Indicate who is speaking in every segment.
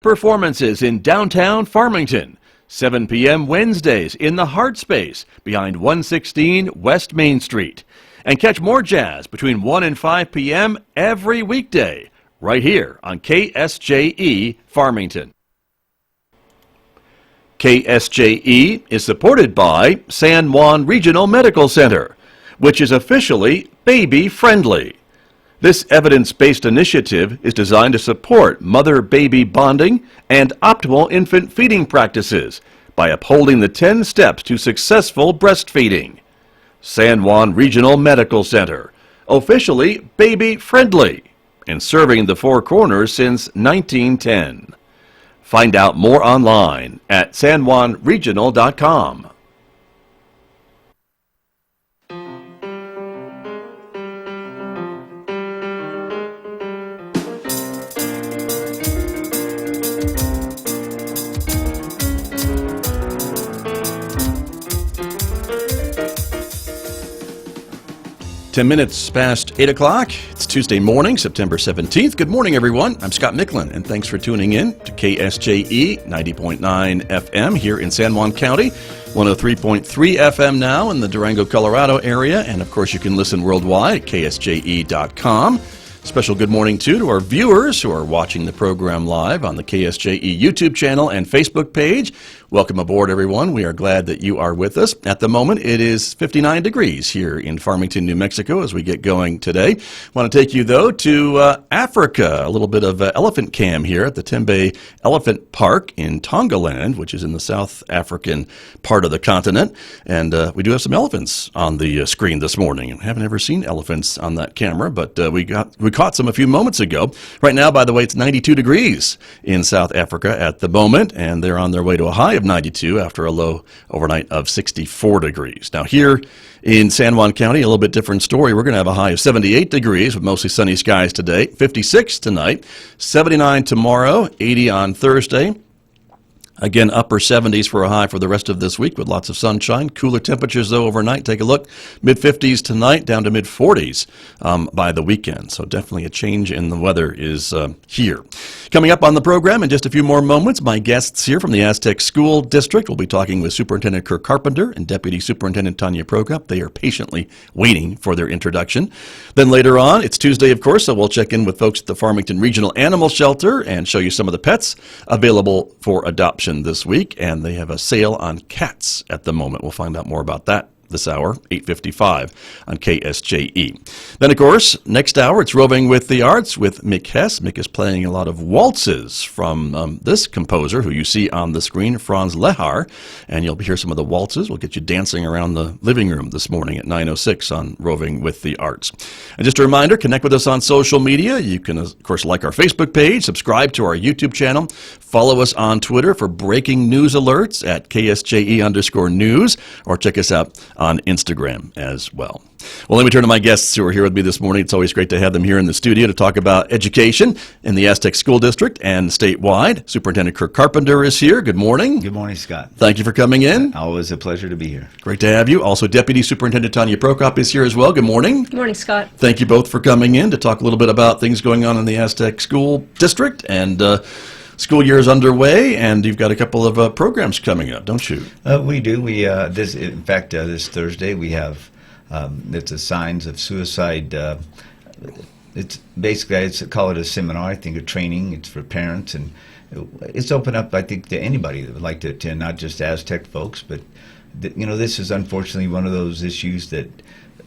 Speaker 1: Performances in downtown Farmington. 7 p.m. Wednesdays in the Heart Space behind 116 West Main Street. And catch more jazz between 1 and 5 p.m. every weekday right here on KSJE Farmington. KSJE is supported by San Juan Regional Medical Center, which is officially baby-friendly. This evidence-based initiative is designed to support mother-baby bonding and optimal infant feeding practices by upholding the 10 steps to successful breastfeeding. San Juan Regional Medical Center, officially baby-friendly and serving the Four Corners since 1910. Find out more online at sanjuanregional.com. Ten minutes past 8 o'clock. It's Tuesday morning, September 17th. Good morning, everyone. I'm Scott Micklin, and thanks for tuning in to KSJE 90.9 FM here in San Juan County, 103.3 FM now in the Durango, Colorado area, and of course you can listen worldwide at ksje.com. Special good morning, too, to our viewers who are watching the program live on the KSJE YouTube channel and Facebook page. Welcome aboard, everyone. We are glad that you are with us. At the moment, it is 59 degrees here in Farmington, New Mexico as we get going today. I want to take you, though, to Africa, a little bit of elephant cam here at the Tembe Elephant Park in Tongaland, which is in the South African part of the continent. And we do have some elephants on the screen this morning. I haven't ever seen elephants on that camera, but we caught some a few moments ago. Right now, by the way, it's 92 degrees in South Africa at the moment, and they're on their way to a high of 92 after a low overnight of 64 degrees. Now here in San Juan County, a little bit different story. We're going to have a high of 78 degrees with mostly sunny skies today, 56 tonight, 79 tomorrow, 80 on Thursday. Again, upper 70s for a high for the rest of this week with lots of sunshine. Cooler temperatures, though, overnight. Take a look. Mid-50s tonight, down to mid-40s by the weekend. So definitely a change in the weather is here. Coming up on the program in just a few more moments, my guests here from the Aztec School District will be talking with Superintendent Kirk Carpenter and Deputy Superintendent Tonia Prokop. They are patiently waiting for their introduction. Then later on, it's Tuesday, of course, so we'll check in with folks at the Farmington Regional Animal Shelter and show you some of the pets available for adoption this week, and they have a sale on cats at the moment. We'll find out more about that this hour, 8:55 on KSJE. Then, of course, next hour, it's Roving with the Arts with Mick Hess. Mick is playing a lot of waltzes from this composer who you see on the screen, Franz Lehar, and you'll hear some of the waltzes. We'll get you dancing around the living room this morning at 9:06 on Roving with the Arts. And just a reminder, connect with us on social media. You can, of course, like our Facebook page, subscribe to our YouTube channel, follow us on Twitter for breaking news alerts at KSJE_news, or check us out on Instagram as well. Well, let me turn to my guests who are here with me this morning. It's always great to have them here in the studio to talk about education in the Aztec School District and statewide. Superintendent Kirk Carpenter is here. Good morning.
Speaker 2: Good morning, Scott.
Speaker 1: Thank you for coming in.
Speaker 2: Always a pleasure to be here.
Speaker 1: Great to have you. Also, Deputy Superintendent Tonia Prokop is here as well. Good morning.
Speaker 3: Good morning, Scott.
Speaker 1: Thank you both for coming in to talk a little bit about things going on in the Aztec School District. And school year is underway, and you've got a couple of programs coming up, don't you?
Speaker 2: We do. This Thursday we have it's a Signs of Suicide. It's basically, I call it a seminar. I think a training. It's for parents, and it's open up, I think, to anybody that would like to attend, not just Aztec folks, but this is unfortunately one of those issues that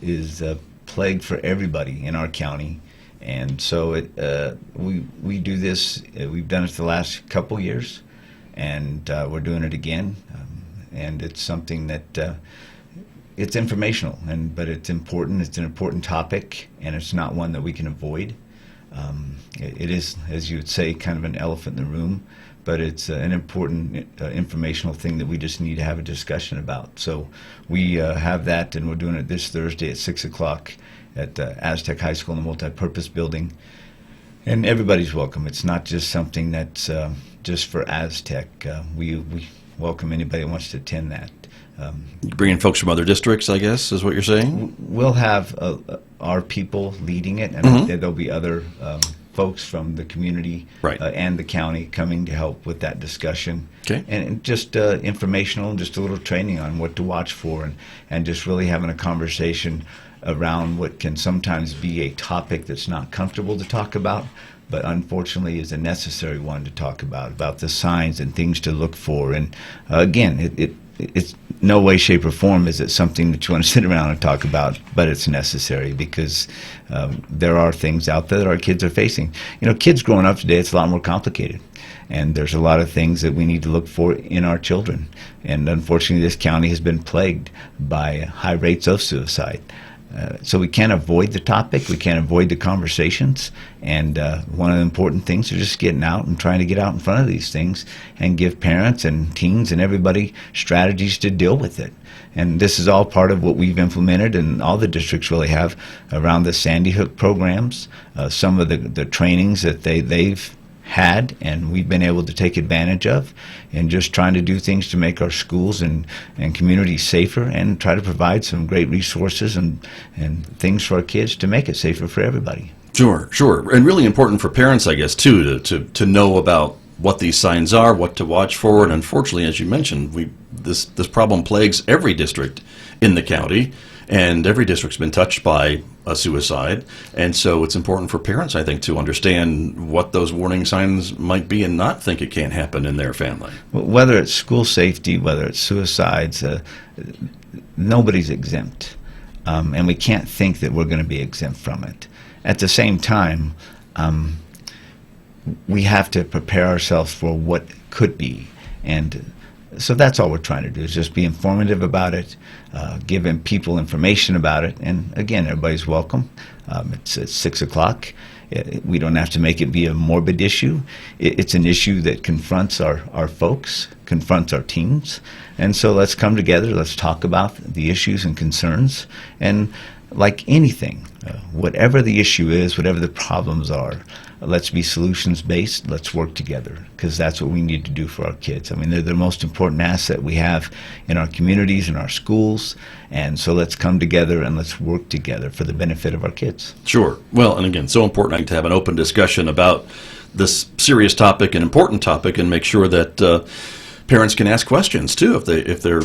Speaker 2: is a plague for everybody in our county. And so we do this. We've done it the last couple years, and we're doing it again. And it's something that it's informational, but it's important. It's an important topic, and it's not one that we can avoid. It is, as you would say, kind of an elephant in the room, but it's an important informational thing that we just need to have a discussion about. So we have that, and we're doing it this Thursday at 6 o'clock at Aztec High School in the multipurpose building. And everybody's welcome. It's not just something that's just for Aztec. We welcome anybody that wants to attend that.
Speaker 1: Bringing folks from other districts, I guess, is what you're saying?
Speaker 2: We'll have our people leading it, and there'll be other folks from the community
Speaker 1: Right.
Speaker 2: and the county coming to help with that discussion.
Speaker 1: Okay.
Speaker 2: And just informational, just a little training on what to watch for, and just really having a conversation around what can sometimes be a topic that's not comfortable to talk about, but unfortunately is a necessary one to talk about the signs and things to look for. And again, it's no way, shape, or form is it something that you want to sit around and talk about, but it's necessary because there are things out there that our kids are facing. You know, kids growing up today, it's a lot more complicated. And there's a lot of things that we need to look for in our children. And unfortunately, this county has been plagued by high rates of suicide. So we can't avoid the topic, we can't avoid the conversations, and one of the important things is just getting out and trying to get out in front of these things and give parents and teens and everybody strategies to deal with it. And this is all part of what we've implemented, and all the districts really have, around the Sandy Hook programs, some of the trainings that they've had and we've been able to take advantage of, and just trying to do things to make our schools and communities safer, and try to provide some great resources and things for our kids to make it safer for everybody.
Speaker 1: Sure. And really important for parents, I guess, too, to know about what these signs are, what to watch for. And unfortunately, as you mentioned, this problem plagues every district in the county, and every district's been touched by a suicide. And so it's important for parents, I think, to understand what those warning signs might be and not think it can't happen in their family.
Speaker 2: Whether it's school safety, whether it's suicides, nobody's exempt. And we can't think that we're going to be exempt from it. At the same time, we have to prepare ourselves for what could be. And so that's all we're trying to do, is just be informative about it, giving people information about it. And again, everybody's welcome. It's at 6 o'clock. We don't have to make it be a morbid issue. It's an issue that confronts our folks, confronts our teens. And so let's come together, let's talk about the issues and concerns. And like anything, whatever the issue is, whatever the problems are, let's be solutions-based, let's work together, because that's what we need to do for our kids. I mean, they're the most important asset we have in our communities, in our schools, and so let's come together and let's work together for the benefit of our kids.
Speaker 1: Sure. Well, and again, so important to have an open discussion about this serious topic, an important topic, and make sure that parents can ask questions, too, if they're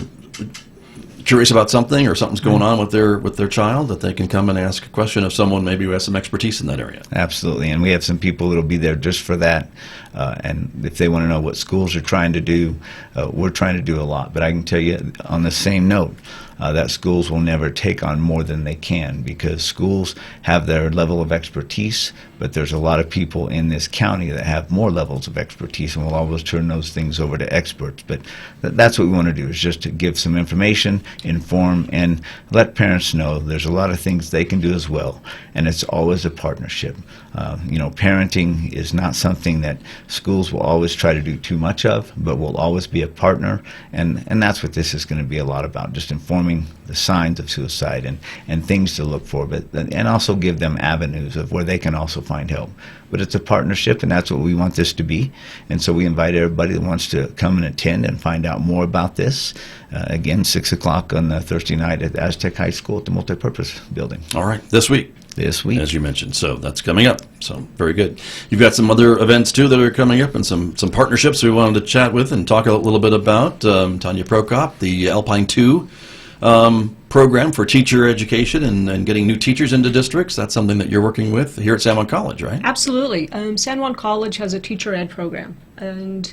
Speaker 1: curious about something or something's going on with their child, that they can come and ask a question of someone maybe who has some expertise in that area.
Speaker 2: Absolutely, and we have some people that'll be there just for that. And if they want to know what schools are trying to do, we're trying to do a lot. But I can tell you, on the same note, that schools will never take on more than they can, because schools have their level of expertise, but there's a lot of people in this county that have more levels of expertise, and we'll always turn those things over to experts. But that's what we want to do, is just to give some information, inform, and let parents know there's a lot of things they can do as well, and it's always a partnership. Parenting is not something that schools will always try to do too much of, but will always be a partner, and that's what this is going to be a lot about, just informing the signs of suicide and things to look for, and also give them avenues of where they can also find help. But it's a partnership, and that's what we want this to be. And so we invite everybody that wants to come and attend and find out more about this. Again, 6 o'clock on Thursday night at Aztec High School at the Multipurpose Building.
Speaker 1: All right, this week. As you mentioned. So that's coming up. So very good. You've got some other events, too, that are coming up, and some partnerships we wanted to chat with and talk a little bit about. Tonia Prokop, the Alpine 2 program for teacher education and getting new teachers into districts. That's something that you're working with here at San Juan College, right?
Speaker 3: Absolutely. San Juan College has a teacher ed program, and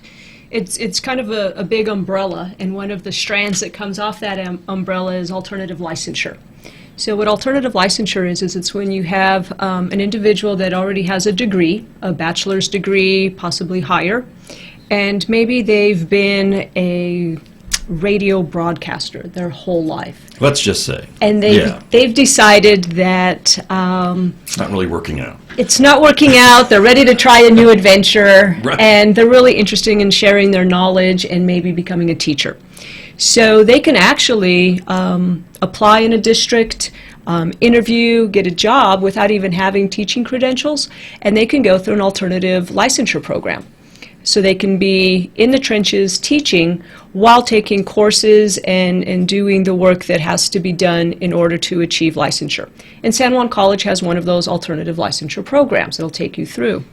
Speaker 3: it's kind of a big umbrella, and one of the strands that comes off that umbrella is alternative licensure. So what alternative licensure is it's when you have an individual that already has a degree, a bachelor's degree, possibly higher, and maybe they've been a radio broadcaster their whole life.
Speaker 1: Let's just say.
Speaker 3: And they've decided that
Speaker 1: it's not really working out.
Speaker 3: It's not working out. They're ready to try a new adventure,
Speaker 1: right.
Speaker 3: And they're really interested in sharing their knowledge and maybe becoming a teacher. So they can actually apply in a district, interview, get a job without even having teaching credentials, and they can go through an alternative licensure program. So they can be in the trenches teaching while taking courses and doing the work that has to be done in order to achieve licensure. And San Juan College has one of those alternative licensure programs that'll take you through.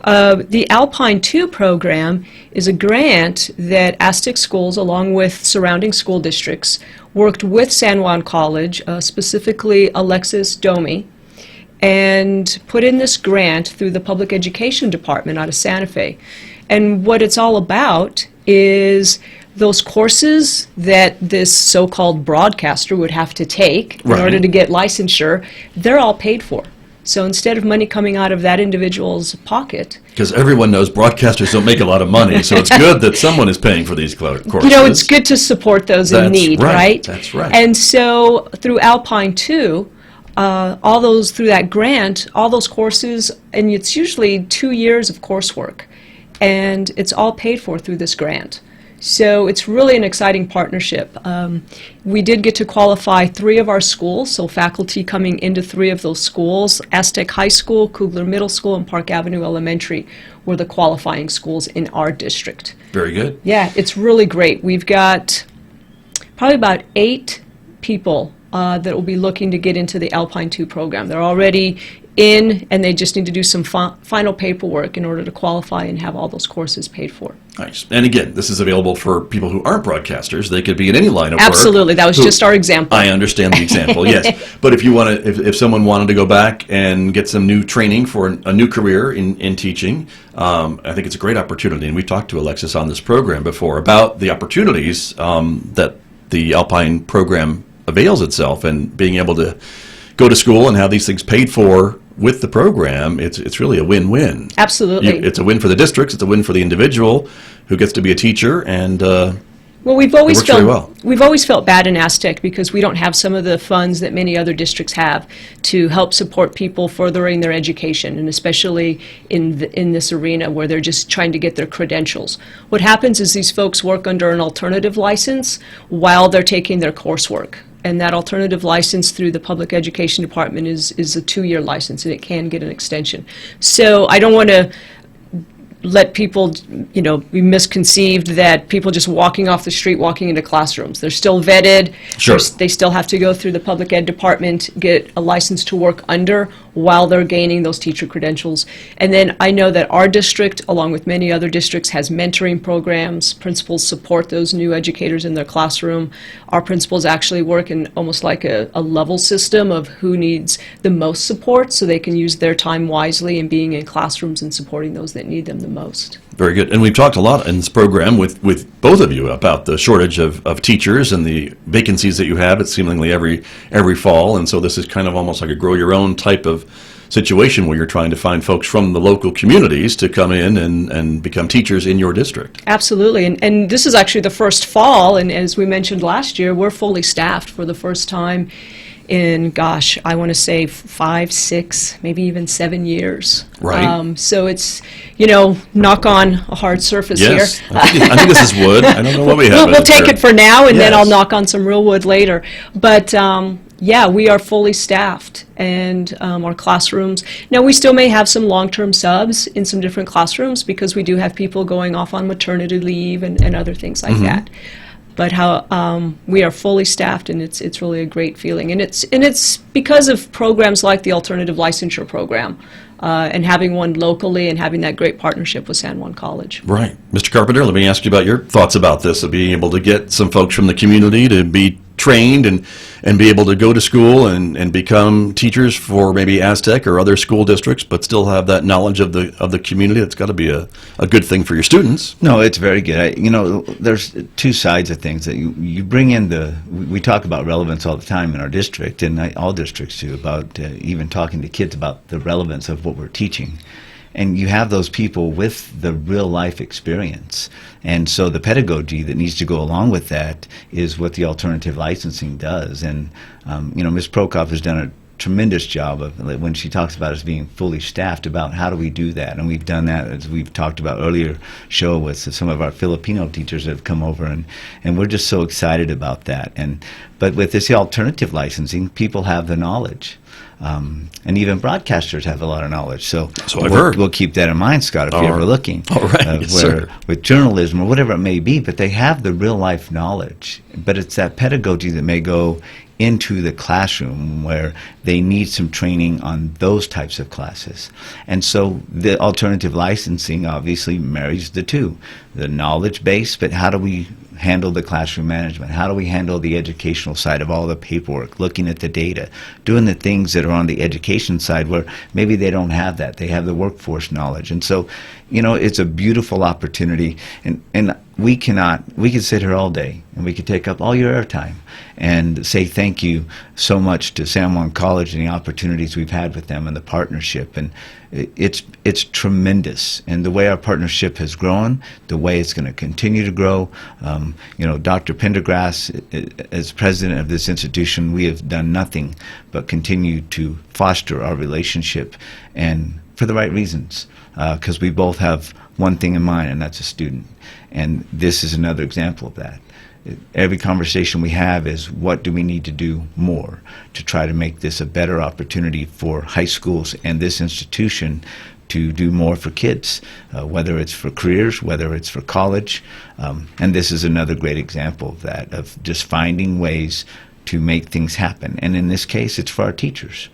Speaker 3: The Alpine 2 program is a grant that Aztec Schools, along with surrounding school districts, worked with San Juan College, specifically Alexis Domi, and put in this grant through the Public Education Department out of Santa Fe. And what it's all about is those courses that this so-called broadcaster would have to take in order to get licensure, they're all paid for. So instead of money coming out of that individual's pocket.
Speaker 1: Because everyone knows broadcasters don't make a lot of money, so it's good that someone is paying for these courses.
Speaker 3: You know, it's good to support those in need, right?
Speaker 1: That's right.
Speaker 3: And so through Alpine 2, all those, through that grant, all those courses, and it's usually 2 years of coursework, and it's all paid for through this grant. So it's really an exciting partnership. We did get to qualify 3 of our schools, so faculty coming into 3 of those schools. Aztec High School, Kugler Middle School, and Park Avenue Elementary were the qualifying schools in our district.
Speaker 1: Very good.
Speaker 3: Yeah, it's really great. We've got probably about 8 people that will be looking to get into the Alpine 2 program. They're already in, and they just need to do some final paperwork in order to qualify and have all those courses paid for.
Speaker 1: Nice. And again, this is available for people who aren't broadcasters. They could be in any line of
Speaker 3: Absolutely.
Speaker 1: work.
Speaker 3: That was just our example.
Speaker 1: I understand the example, yes. But if you want to, if someone wanted to go back and get some new training for a new career in teaching, I think it's a great opportunity. And we've talked to Alexis on this program before about the opportunities that the Alpine program avails itself, and being able to go to school and have these things paid for with the program. It's really a win-win.
Speaker 3: Absolutely.
Speaker 1: It's a win for the districts. It's a win for the individual who gets to be a teacher, and
Speaker 3: well, we've always
Speaker 1: very well.
Speaker 3: We've always felt bad in Aztec because we don't have some of the funds that many other districts have to help support people furthering their education, and especially in this arena where they're just trying to get their credentials. What happens is these folks work under an alternative license while they're taking their coursework. And that alternative license through the Public Education Department is a 2-year license, and it can get an extension. So I don't want to let people, be misconceived that people just walking off the street, walking into classrooms. They're still vetted.
Speaker 1: Sure.
Speaker 3: They still have to go through the Public Ed Department, get a license to work under while they're gaining those teacher credentials. And then I know that our district, along with many other districts, has mentoring programs. Principals support those new educators in their classroom. Our principals actually work in almost like a level system of who needs the most support, so they can use their time wisely in being in classrooms and supporting those that need them the most.
Speaker 1: very good. And we've talked a lot in this program with both of you about the shortage of teachers and the vacancies that you have. It's seemingly every fall, and so this is kind of almost like a grow your own type of situation where you're trying to find folks from the local communities to come in and become teachers in your district.
Speaker 3: Absolutely, and this is actually the first fall, and as we mentioned last year, we're fully staffed for the first time in, gosh, I want to say 5, 6, maybe even 7 years.
Speaker 1: Right.
Speaker 3: So it's, knock on a hard surface
Speaker 1: Yes.
Speaker 3: here.
Speaker 1: I think this is wood. I don't know what we have.
Speaker 3: We'll take it for now, and then
Speaker 1: Yes.
Speaker 3: I'll knock on some real wood later. But yeah, we are fully staffed, and our classrooms. Now, we still may have some long-term subs in some different classrooms because we do have people going off on maternity leave and other things like that. But we are fully staffed, and it's really a great feeling, and it's because of programs like the Alternative Licensure Program, and having one locally and having that great partnership with San Juan College.
Speaker 1: Right. Mr. Carpenter, let me ask you about your thoughts about this, of being able to get some folks from the community to be trained and be able to go to school and become teachers for maybe Aztec or other school districts, but still have that knowledge of the community. It's got to be a good thing for your students.
Speaker 2: No, it's very good. There's two sides of things that you bring in. We talk about relevance all the time in our district, and all districts do, about even talking to kids about the relevance of what we're teaching. And you have those people with the real life experience. And so the pedagogy that needs to go along with that is what the alternative licensing does. And, Ms. Prokop has done a tremendous job of, when she talks about us being fully staffed, about how do we do that. And we've done that, as we've talked about earlier show, with some of our Filipino teachers that have come over, and we're just so excited about that. But with this alternative licensing, people have the knowledge. And even broadcasters have a lot of knowledge. So
Speaker 1: I've heard.
Speaker 2: We'll keep that in mind, Scott, if you're ever looking.
Speaker 1: All right, yes,
Speaker 2: where,
Speaker 1: sir.
Speaker 2: with journalism or whatever it may be, but they have the real-life knowledge. But it's that pedagogy that may go into the classroom where they need some training on those types of classes. And so the alternative licensing obviously marries the two. The knowledge base, but how do we handle the classroom management? How do we handle the educational side of all the paperwork, looking at the data, doing the things that are on the education side where maybe they don't have that. They have the workforce knowledge. And so, it's a beautiful opportunity. And we can sit here all day and we could take up all your airtime and say thank you so much to San Juan College and the opportunities we've had with them and the partnership. And it's tremendous. And the way our partnership has grown, the way it's going to continue to grow, Dr. Pendergrass, as president of this institution, we have done nothing but continue to foster our relationship, and for the right reasons, because we both have one thing in mind, and that's a student. And this is another example of that. Every conversation we have is, what do we need to do more to try to make this a better opportunity for high schools and this institution to do more for kids, whether it's for careers, whether it's for college. And this is another great example of that, of just finding ways to make things happen. And in this case, it's for our teachers.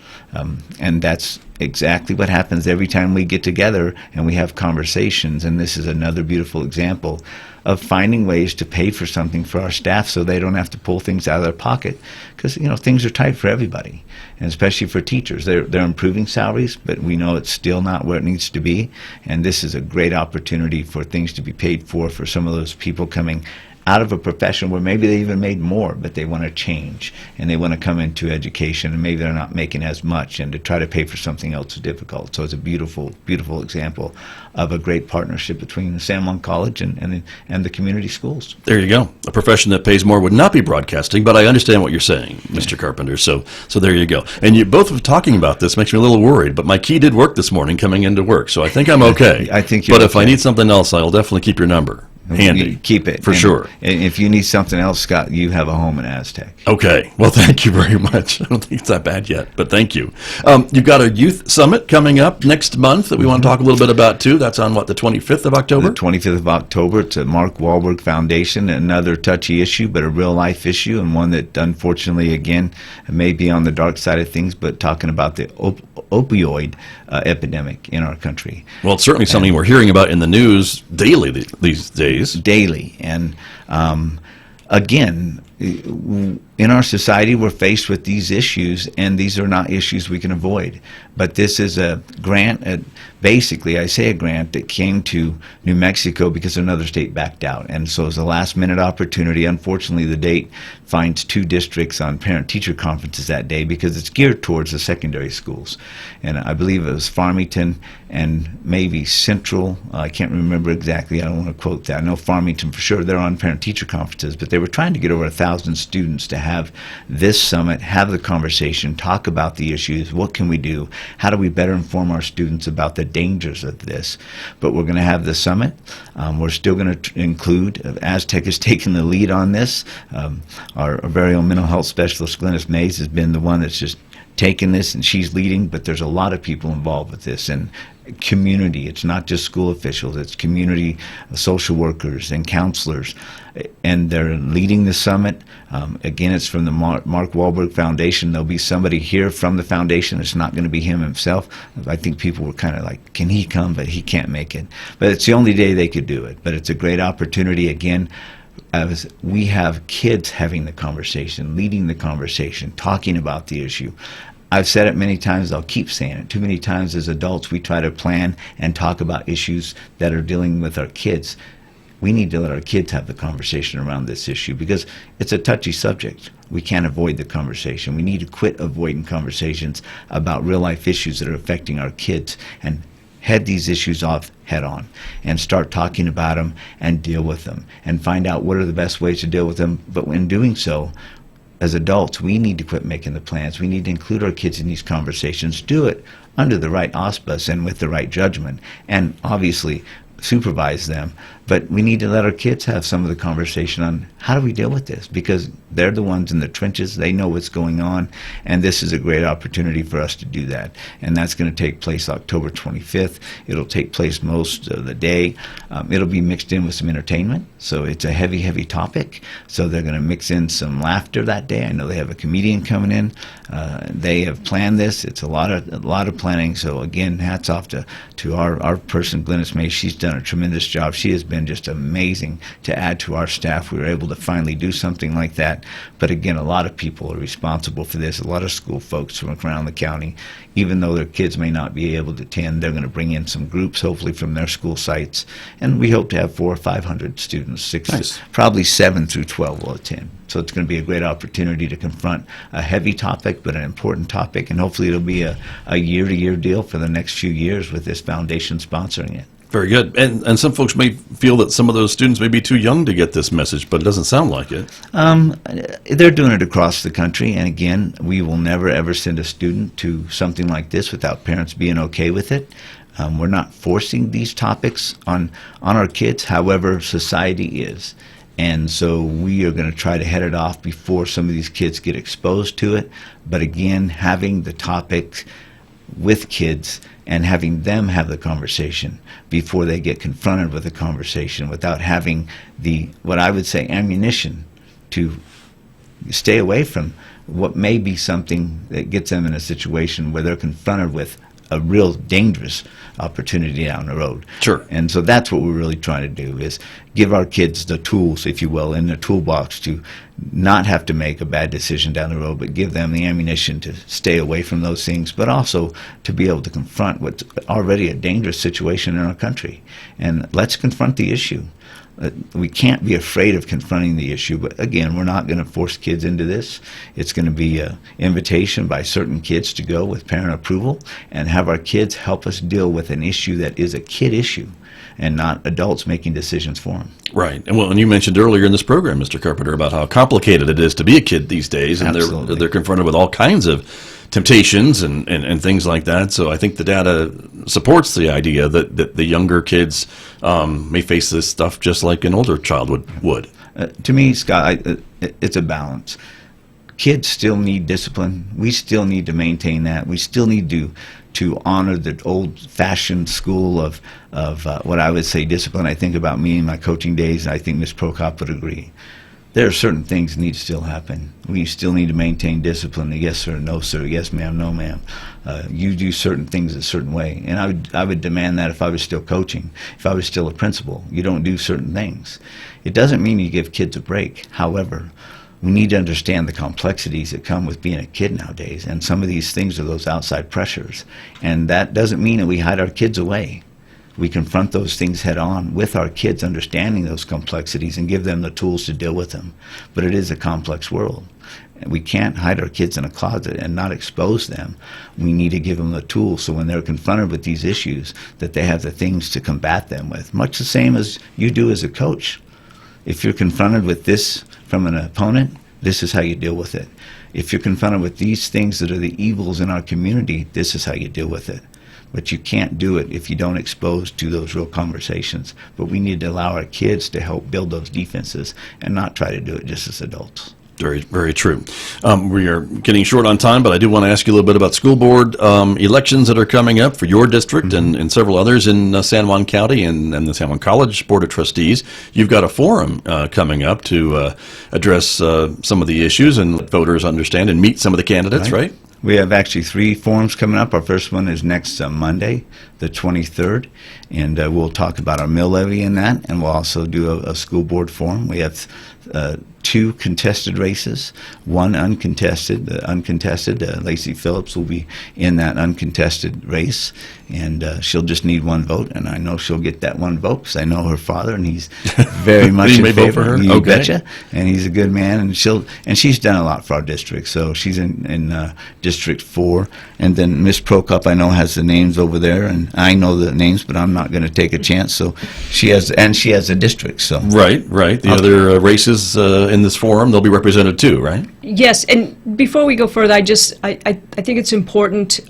Speaker 2: And that's exactly what happens every time we get together and we have conversations. And this is another beautiful example of finding ways to pay for something for our staff so they don't have to pull things out of their pocket, because things are tight for everybody, and especially for teachers. They're improving salaries, but we know it's still not where it needs to be, and this is a great opportunity for things to be paid for some of those people coming out of a profession where maybe they even made more, but they want to change and they want to come into education, and maybe they're not making as much, and to try to pay for something else is difficult. So it's a beautiful, beautiful example of a great partnership between the San Juan College and the community schools.
Speaker 1: There you go. A profession that pays more would not be broadcasting, but I understand what you're saying, Mr. Carpenter. So there you go. And you both of talking about this makes me a little worried, but my key did work this morning coming into work, so I think I'm okay.
Speaker 2: I think you're
Speaker 1: But if
Speaker 2: okay.
Speaker 1: I need something else, I'll definitely keep your number handy.
Speaker 2: You keep it.
Speaker 1: For sure.
Speaker 2: And if you need something else, Scott, you have a home in Aztec.
Speaker 1: Okay. Well, thank you very much. I don't think it's that bad yet, but thank you. You've got a youth summit coming up next month that we want to talk a little bit about, too. That's on, the 25th of October?
Speaker 2: The 25th of October. It's a Mark Wahlberg Foundation, another touchy issue, but a real-life issue, and one that, unfortunately, again, may be on the dark side of things, but talking about the opioid epidemic in our country.
Speaker 1: Well, it's certainly something we're hearing about in the news daily these days.
Speaker 2: Daily. And again, in our society, we're faced with these issues, and these are not issues we can avoid. But this is a grant, basically, I say a grant that came to New Mexico because another state backed out. And so it's a last-minute opportunity. Unfortunately, the date finds 2 districts on parent-teacher conferences that day because it's geared towards the secondary schools. And I believe it was Farmington and maybe Central. I can't remember exactly. I don't want to quote that. I know Farmington for sure. They're on parent-teacher conferences, but they were trying to get over 1,000 students to have this summit, have the conversation, talk about the issues. What can we do? How do we better inform our students about the dangers of this? But we're going to have the summit. We're still going to include, Aztec has taken the lead on this. Our very own mental health specialist, Glennis Mays, has been the one that's just taken this, and she's leading, but there's a lot of people involved with this, and community. It's not just school officials, it's community social workers and counselors, and they're leading the summit. Again, it's from the Mark Wahlberg Foundation. There'll be somebody here from the foundation. It's not going to be him himself. I think people were kind of like, can he come? But he can't make it. But it's the only day they could do it. But it's a great opportunity. Again, as we have kids having the conversation, leading the conversation, talking about the issue. I've said it many times, I'll keep saying it. Too many times as adults we try to plan and talk about issues that are dealing with our kids. We need to let our kids have the conversation around this issue because it's a touchy subject. We can't avoid the conversation. We need to quit avoiding conversations about real-life issues that are affecting our kids and head these issues off head on and start talking about them and deal with them and find out what are the best ways to deal with them. But in doing so, as adults, we need to quit making the plans. We need to include our kids in these conversations, do it under the right auspice and with the right judgment, and obviously supervise them, But we need to let our kids have some of the conversation on how do we deal with this, because they're the ones in the trenches. They know what's going on, and this is a great opportunity for us to do that. And that's going to take place October 25th. It'll take place most of the day. It'll be mixed in with some entertainment, so it's a heavy, heavy topic. So they're going to mix in some laughter that day. I know they have a comedian coming in. They have planned this. It's a lot of planning. So again, hats off to our person, Glynis May. She's done a tremendous job. She has been just amazing to add to our staff. We were able to finally do something like that. But again, a lot of people are responsible for this. A lot of school folks from around the county, even though their kids may not be able to attend, they're going to bring in some groups, hopefully from their school sites. And we hope to have 400 or 500 students,
Speaker 1: Nice.
Speaker 2: probably 7 through 12 will attend. So it's going to be a great opportunity to confront a heavy topic, but an important topic. And hopefully it'll be a year-to-year deal for the next few years with this foundation sponsoring it.
Speaker 1: Very good. And some folks may feel that some of those students may be too young to get this message, but it doesn't sound like it.
Speaker 2: They're doing it across the country, and again, we will never ever send a student to something like this without parents being okay with it. We're not forcing these topics on our kids, however society is. And so we are going to try to head it off before some of these kids get exposed to it. But again, having the topics with kids and having them have the conversation before they get confronted with the conversation, without having the, what I would say, ammunition to stay away from what may be something that gets them in a situation where they're confronted with a real dangerous opportunity down the road.
Speaker 1: Sure.
Speaker 2: And so that's what we're really trying to do, is give our kids the tools, if you will, in the toolbox to not have to make a bad decision down the road, but give them the ammunition to stay away from those things, but also to be able to confront what's already a dangerous situation in our country. And let's confront the issue. We can't be afraid of confronting the issue, but again, we're not going to force kids into this. It's going to be an invitation by certain kids to go with parent approval and have our kids help us deal with an issue that is a kid issue and not adults making decisions for them.
Speaker 1: Right. And you mentioned earlier in this program, Mr. Carpenter, about how complicated it is to be a kid these days, and
Speaker 2: Absolutely.
Speaker 1: they're confronted with all kinds of temptations and things like that. So I think the data supports the idea that the younger kids may face this stuff just like an older child would.
Speaker 2: To me, Scott, it's a balance. Kids still need discipline. We still need to maintain that. We still need to honor the old-fashioned school of what I would say discipline. I think about me in my coaching days, and I think Ms. Prokop would agree. There are certain things that need to still happen. We still need to maintain discipline. A yes sir, no sir, yes ma'am, no ma'am. You do certain things a certain way. And I would demand that if I was still coaching, if I was still a principal. You don't do certain things. It doesn't mean you give kids a break. However, we need to understand the complexities that come with being a kid nowadays. And some of these things are those outside pressures. And that doesn't mean that we hide our kids away. We confront those things head on with our kids, understanding those complexities and give them the tools to deal with them. But it is a complex world. We can't hide our kids in a closet and not expose them. We need to give them the tools so when they're confronted with these issues that they have the things to combat them with. Much the same as you do as a coach. If you're confronted with this from an opponent, this is how you deal with it. If you're confronted with these things that are the evils in our community, this is how you deal with it. But you can't do it if you don't expose to those real conversations. But we need to allow our kids to help build those defenses and not try to do it just as adults.
Speaker 1: Very, very true. We are getting short on time, but I do want to ask you a little bit about school board elections that are coming up for your district and several others in San Juan County and the San Juan College Board of Trustees. You've got a forum coming up to address some of the issues and let voters understand and meet some of the candidates, right?
Speaker 2: We have actually 3 forums coming up. Our first one is next Monday, the 23rd, and we'll talk about our mill levy in that, and we'll also do a school board forum. We have 2 contested races, 1 uncontested. The uncontested, Lacey Phillips will be in that uncontested race, and she'll just need 1 vote, and I know she'll get that 1 vote because I know her father, and he's very much
Speaker 1: You
Speaker 2: in
Speaker 1: may vote
Speaker 2: favor.
Speaker 1: for her?
Speaker 2: You
Speaker 1: Okay.
Speaker 2: betcha. And he's a good man, and she's done a lot for our district. So she's in District 4, and then Miss Prokop I know has the names over there, and I know the names, but I'm not going to take a chance. So she has a district. So
Speaker 1: Right. The other races in this forum, they'll be represented too, right?
Speaker 3: Yes, and before we go further, I think it's important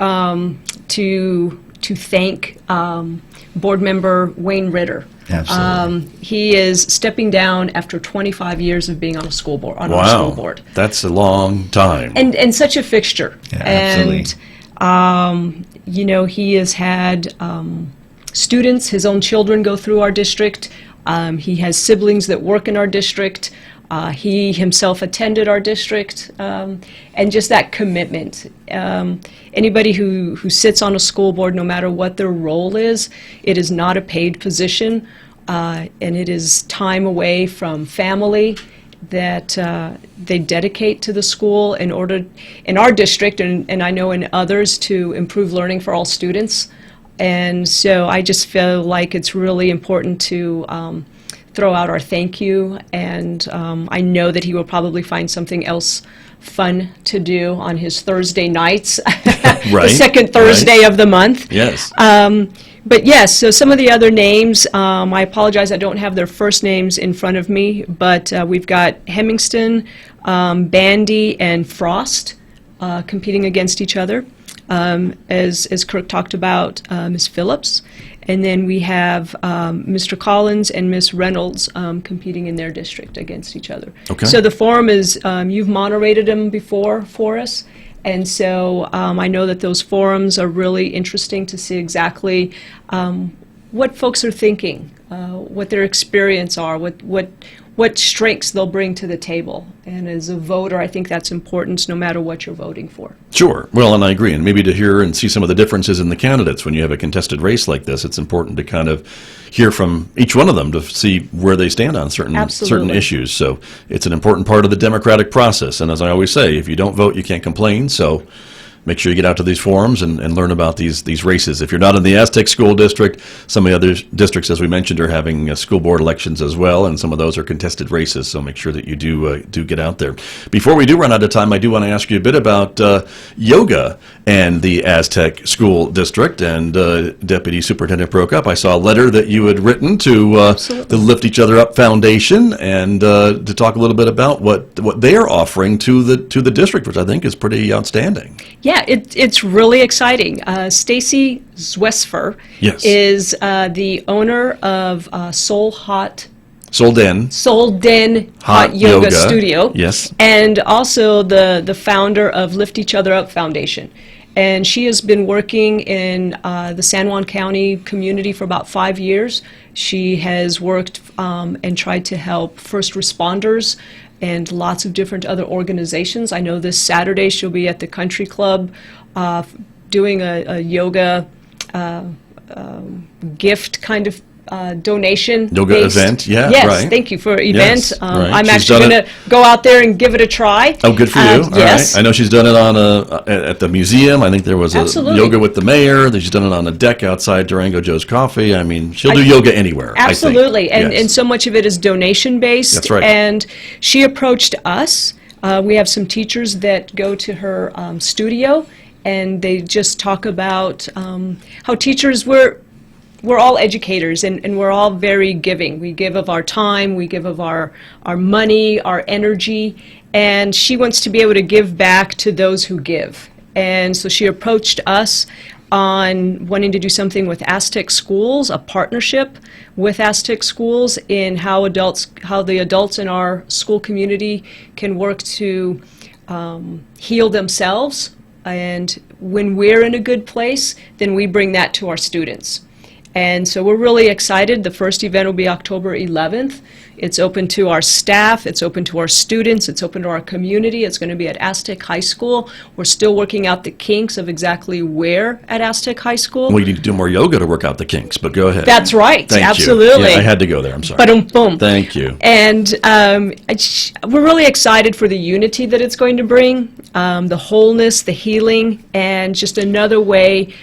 Speaker 3: to thank board member Wayne Ritter.
Speaker 2: Absolutely.
Speaker 3: He is stepping down after 25 years of being on a school board. On our
Speaker 1: Wow,
Speaker 3: school board,
Speaker 1: that's a long time.
Speaker 3: and such a fixture.
Speaker 2: Yeah, absolutely.
Speaker 3: And he has had students, his own children, go through our district. He has siblings that work in our district. He himself attended our district, and just that commitment. Anybody who sits on a school board, no matter what their role is, it is not a paid position, and it is time away from family that they dedicate to the school in order, in our district, and I know in others, to improve learning for all students. And so I just feel like it's really important to throw out our thank you, and I know that he will probably find something else fun to do on his Thursday nights,
Speaker 1: Right,
Speaker 3: the second Thursday
Speaker 1: right.
Speaker 3: of the month.
Speaker 1: Yes.
Speaker 3: But yes, so some of the other names, I apologize, I don't have their first names in front of me, but we've got Hemingston, Bandy, and Frost competing against each other. As Kirk talked about, Ms. Phillips. And then we have Mr. Collins and Ms. Reynolds competing in their district against each other.
Speaker 1: Okay.
Speaker 3: So the forum is, you've moderated them before for us, and so I know that those forums are really interesting to see exactly what folks are thinking, what their experience are, what strengths they'll bring to the table. And as a voter, I think that's important no matter what you're voting for.
Speaker 1: Sure. Well, and I agree. And maybe to hear and see some of the differences in the candidates when you have a contested race like this, it's important to kind of hear from each one of them to see where they stand on certain
Speaker 3: Absolutely.
Speaker 1: issues. So it's an important part of the democratic process. And as I always say, if you don't vote, you can't complain. So make sure you get out to these forums and learn about these races. If you're not in the Aztec School District, some of the other districts, as we mentioned, are having school board elections as well, and some of those are contested races, so make sure that you do get out there. Before we do run out of time, I do want to ask you a bit about yoga and the Aztec School District, and Deputy Superintendent Prokop. I saw a letter that you had written to the Lift Each Other Up Foundation, and to talk a little bit about what they are offering to the district, which I think is pretty outstanding.
Speaker 3: Yeah, it's really exciting. Stacy Zwesfer
Speaker 1: Yes.
Speaker 3: is the owner of Soul Den Hot Yoga Studio.
Speaker 1: Yes.
Speaker 3: And also the founder of Lift Each Other Up Foundation. And she has been working in the San Juan County community for about 5 years. She has worked and tried to help first responders and lots of different other organizations. I know this Saturday she'll be at the country club doing a yoga gift kind of donation.
Speaker 1: Yoga event, yeah,
Speaker 3: yes,
Speaker 1: right.
Speaker 3: Thank you for event.
Speaker 1: Yes, right.
Speaker 3: I'm
Speaker 1: She's
Speaker 3: actually
Speaker 1: done
Speaker 3: going to go out there and give it a try.
Speaker 1: Oh, good for you. All
Speaker 3: yes.
Speaker 1: right. I know she's done it on at the museum. I think there was a
Speaker 3: Absolutely.
Speaker 1: yoga with the mayor. She's done it on a deck outside Durango Joe's Coffee. I mean, she'll do yoga anywhere.
Speaker 3: Absolutely,
Speaker 1: I think.
Speaker 3: and
Speaker 1: Yes.
Speaker 3: and so much of it is donation based.
Speaker 1: That's right.
Speaker 3: And she approached us. We have some teachers that go to her studio, and they just talk about how teachers we're all educators, and we're all very giving. We give of our time, we give of our money, our energy, and she wants to be able to give back to those who give. And so she approached us on wanting to do something with Aztec Schools, a partnership with Aztec Schools in how the adults in our school community can work to heal themselves. And when we're in a good place, then we bring that to our students. And so we're really excited. The first event will be October 11th. It's open to our staff, it's open to our students, it's open to our community. It's going to be at Aztec High School. We're still working out the kinks of exactly where at Aztec High School.
Speaker 1: Well, you need to do more yoga to work out the kinks, but go ahead.
Speaker 3: That's right,
Speaker 1: Thank
Speaker 3: absolutely.
Speaker 1: You. Yeah, I had to go there, I'm sorry.
Speaker 3: Boom.
Speaker 1: Thank you.
Speaker 3: And we're really excited for the unity that it's going to bring, the wholeness, the healing, and just another way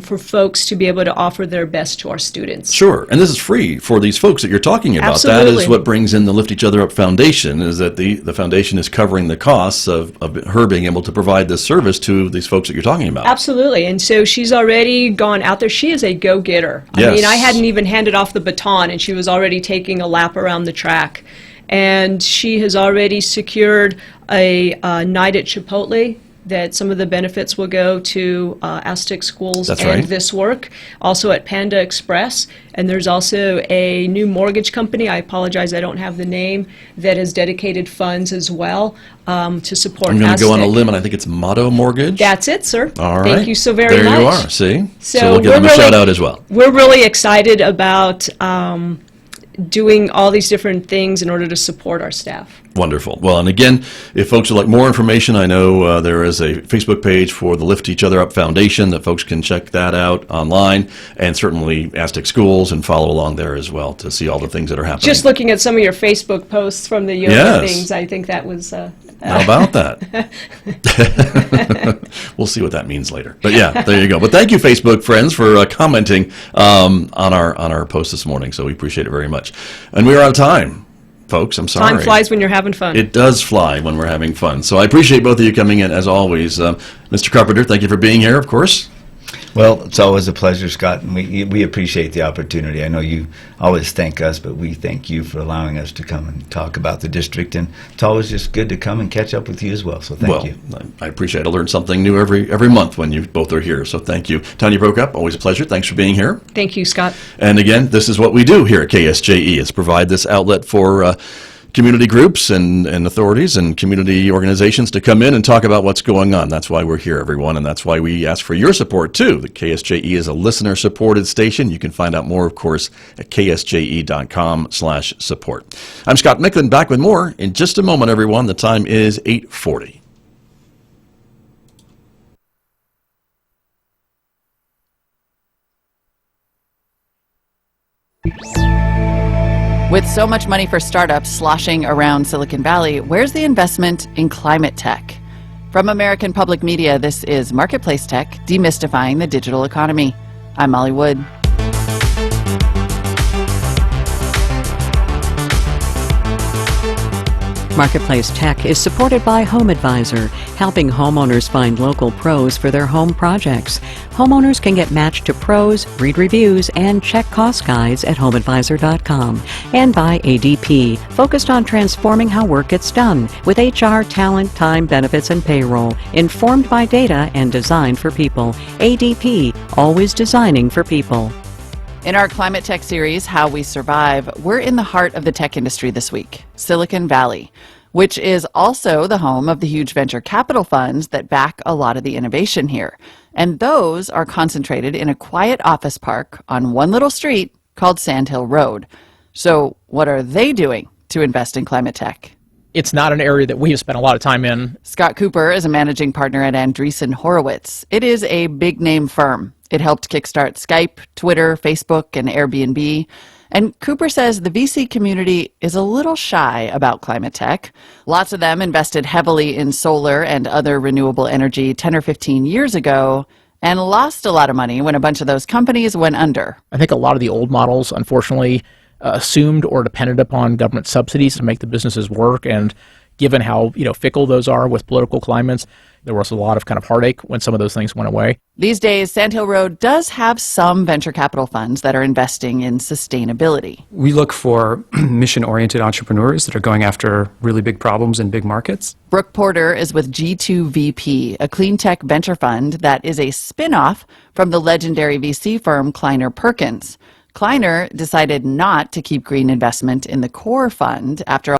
Speaker 3: for folks to be able to offer their best to our students.
Speaker 1: Sure, and this is free for these folks that you're talking about.
Speaker 3: Absolutely.
Speaker 1: That is what brings in the Lift Each Other Up Foundation, is that the foundation is covering the costs of her being able to provide this service to these folks that you're talking about.
Speaker 3: Absolutely, and so she's already gone out there. She is a go-getter.
Speaker 1: Yes.
Speaker 3: I mean, I hadn't even handed off the baton, and she was already taking a lap around the track. And she has already secured a night at Chipotle that some of the benefits will go to Aztec Schools
Speaker 1: That's
Speaker 3: and
Speaker 1: right.
Speaker 3: this work, also at Panda Express. And there's also a new mortgage company, I apologize, I don't have the name, that has dedicated funds as well to support
Speaker 1: I'm going to go on a
Speaker 3: Aztec.
Speaker 1: limb, and I think it's Motto Mortgage.
Speaker 3: That's it, sir.
Speaker 1: All right.
Speaker 3: Thank you so very much.
Speaker 1: There you are. See?
Speaker 3: So
Speaker 1: we'll give
Speaker 3: we're
Speaker 1: them a
Speaker 3: really-
Speaker 1: shout out as well.
Speaker 3: We're really excited about doing all these different things in order to support our staff.
Speaker 1: Wonderful. Well, and again, if folks would like more information, I know there is a Facebook page for the Lift Each Other Up Foundation that folks can check that out online, and certainly Aztec Schools, and follow along there as well to see all the things that are happening.
Speaker 3: Just looking at some of your Facebook posts from the yoga
Speaker 1: Yes.
Speaker 3: things, I think that was...
Speaker 1: How about that? We'll see what that means later. But yeah, there you go. But thank you, Facebook friends, for commenting on our post this morning. So we appreciate it very much. And we're out of time, folks. I'm sorry.
Speaker 3: Time flies when you're having fun.
Speaker 1: It does fly when we're having fun. So I appreciate both of you coming in, as always. Mr. Carpenter, thank you for being here, of course.
Speaker 2: Well, it's always a pleasure, Scott, and we appreciate the opportunity. I know you always thank us, but we thank you for allowing us to come and talk about the district, and it's always just good to come and catch up with you as well, so thank you.
Speaker 1: I appreciate it. I learn something new every month when you both are here, so thank you. Tonia Prokop, always a pleasure. Thanks for being here.
Speaker 3: Thank you, Scott.
Speaker 1: And again, this is what we do here at KSJE, is provide this outlet for community groups and authorities and community organizations to come in and talk about what's going on. That's why we're here, everyone, and that's why we ask for your support, too. The KSJE is a listener-supported station. You can find out more, of course, at ksje.com/support. I'm Scott Micklin, back with more in just a moment, everyone. The time is 8:40.
Speaker 4: With so much money for startups sloshing around Silicon Valley, where's the investment in climate tech? From American Public Media, this is Marketplace Tech, Demystifying the Digital Economy. I'm Molly Wood.
Speaker 5: Marketplace Tech is supported by Home Advisor, helping homeowners find local pros for their home projects. Homeowners can get matched to pros, read reviews, and check cost guides at homeadvisor.com. And by ADP, focused on transforming how work gets done with HR, talent, time, benefits, and payroll, informed by data and designed for people. ADP, always designing for people.
Speaker 4: In our Climate Tech series, How We Survive, we're in the heart of the tech industry this week, Silicon Valley, which is also the home of the huge venture capital funds that back a lot of the innovation here. And those are concentrated in a quiet office park on one little street called Sand Hill Road. So what are they doing to invest in climate tech?
Speaker 6: It's not an area that we have spent a lot of time in.
Speaker 4: Scott Cooper is a managing partner at Andreessen Horowitz. It is a big-name firm. It helped kickstart Skype, Twitter, Facebook, and Airbnb. And Cooper says the VC community is a little shy about climate tech. Lots of them invested heavily in solar and other renewable energy 10 or 15 years ago and lost a lot of money when a bunch of those companies went under.
Speaker 6: I think a lot of the old models, unfortunately, assumed or depended upon government subsidies to make the businesses work. And given how fickle those are with political climates, there was a lot of kind of heartache when some of those things went away.
Speaker 4: These days, Sand Hill Road does have some venture capital funds that are investing in sustainability.
Speaker 7: We look for mission-oriented entrepreneurs that are going after really big problems in big markets.
Speaker 4: Brooke Porter is with G2VP, a clean tech venture fund that is a spin-off from the legendary VC firm Kleiner Perkins. Kleiner decided not to keep green investment in the core fund after